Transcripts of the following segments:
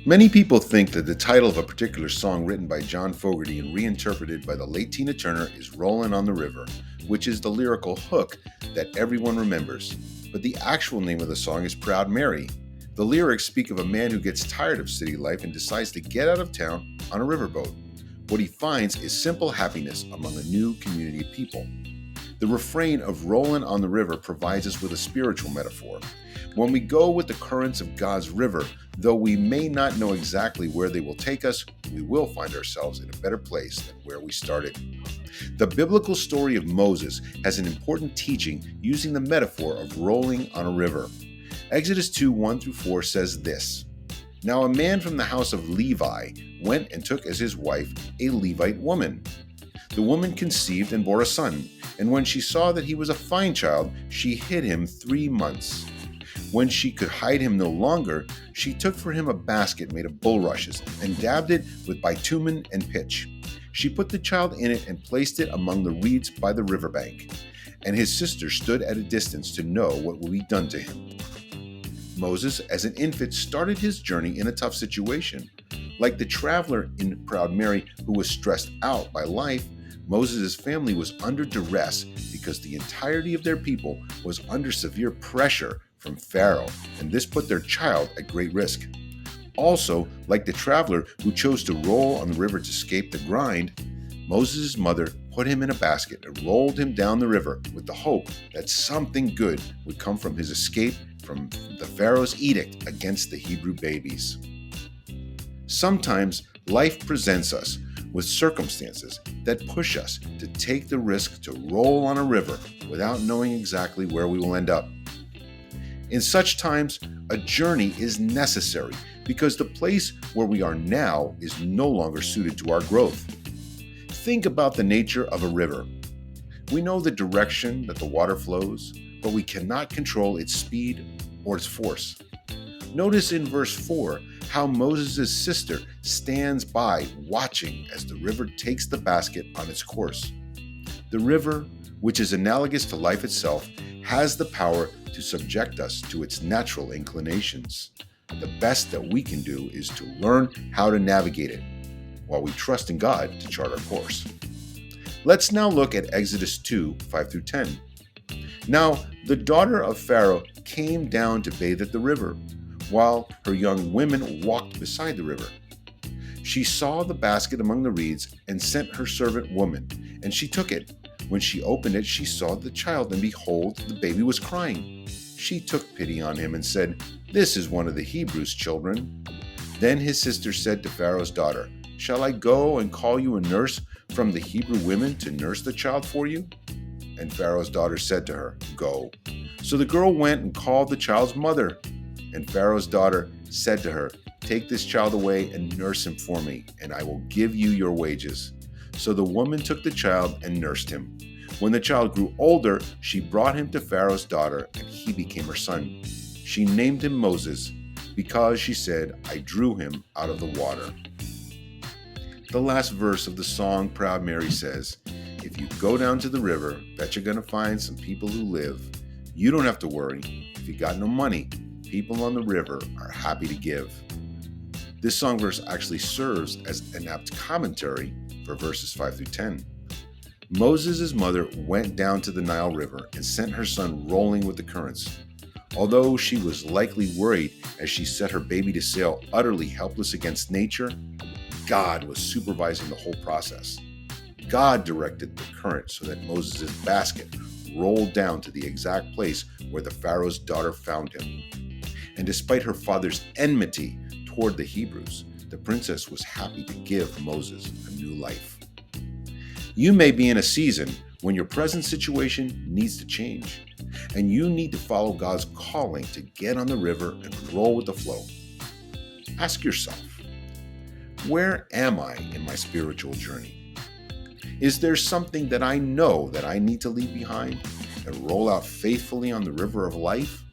Many people think that the title of a particular song written by John Fogerty and reinterpreted by the late Tina Turner is Rollin' on the River, which is the lyrical hook that everyone remembers. But the actual name of the song is Proud Mary. The lyrics speak of a man who gets tired of city life and decides to get out of town on a riverboat. What he finds is simple happiness among a new community of people. The refrain of Rollin' on the River provides us with a spiritual metaphor. When we go with the currents of God's river, though we may not know exactly where they will take us, we will find ourselves in a better place than where we started. The biblical story of Moses has an important teaching using the metaphor of rolling on a river. Exodus 2:1-4 says this: "Now a man from the house of Levi went and took as his wife a Levite woman. The woman conceived and bore a son, and when she saw that he was a fine child, she hid him 3 months. When she could hide him no longer, she took for him a basket made of bulrushes and dabbed it with bitumen and pitch. She put the child in it and placed it among the reeds by the riverbank, and his sister stood at a distance to know what would be done to him." Moses, as an infant, started his journey in a tough situation. Like the traveler in Proud Mary who was stressed out by life, Moses' family was under duress because the entirety of their people was under severe pressure from Pharaoh, and this put their child at great risk. Also, like the traveler who chose to roll on the river to escape the grind, Moses' mother put him in a basket and rolled him down the river with the hope that something good would come from his escape from the Pharaoh's edict against the Hebrew babies. Sometimes life presents us with circumstances that push us to take the risk to roll on a river without knowing exactly where we will end up. In such times, a journey is necessary because the place where we are now is no longer suited to our growth. Think about the nature of a river. We know the direction that the water flows, but we cannot control its speed or its force. Notice in verse 4 how Moses' sister stands by watching as the river takes the basket on its course. The river, which is analogous to life itself, has the power to subject us to its natural inclinations. The best that we can do is to learn how to navigate it, while we trust in God to chart our course. Let's now look at Exodus 2:5-10. Now the daughter of Pharaoh came down to bathe at the river, while her young women walked beside the river. She saw the basket among the reeds and sent her servant woman, and she took it. When she opened it, she saw the child, and behold, the baby was crying. She took pity on him and said, "This is one of the Hebrews' children." Then his sister said to Pharaoh's daughter, "Shall I go and call you a nurse from the Hebrew women to nurse the child for you?" And Pharaoh's daughter said to her, "Go." So the girl went and called the child's mother. And Pharaoh's daughter said to her, "Take this child away and nurse him for me, and I will give you your wages." So the woman took the child and nursed him. When the child grew older, she brought him to Pharaoh's daughter, and he became her son. She named him Moses, because she said, "I drew him out of the water." The last verse of the song Proud Mary says, "If you go down to the river, bet you're going to find some people who live. You don't have to worry. If you got no money, people on the river are happy to give." This song verse actually serves as an apt commentary for verses 5-10. Moses' mother went down to the Nile River and sent her son rolling with the currents. Although she was likely worried as she set her baby to sail utterly helpless against nature, God was supervising the whole process. God directed the current so that Moses' basket rolled down to the exact place where the Pharaoh's daughter found him. And despite her father's enmity toward the Hebrews, the princess was happy to give Moses a new life. You may be in a season when your present situation needs to change, and you need to follow God's calling to get on the river and roll with the flow. Ask yourself, where am I in my spiritual journey? Is there something that I know that I need to leave behind and roll out faithfully on the river of life?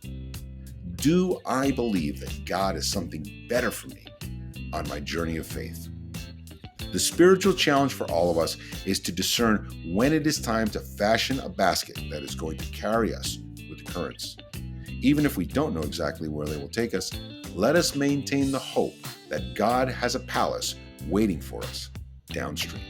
Do I believe that God has something better for me on my journey of faith? The spiritual challenge for all of us is to discern when it is time to fashion a basket that is going to carry us with the currents. Even if we don't know exactly where they will take us, let us maintain the hope that God has a palace waiting for us downstream.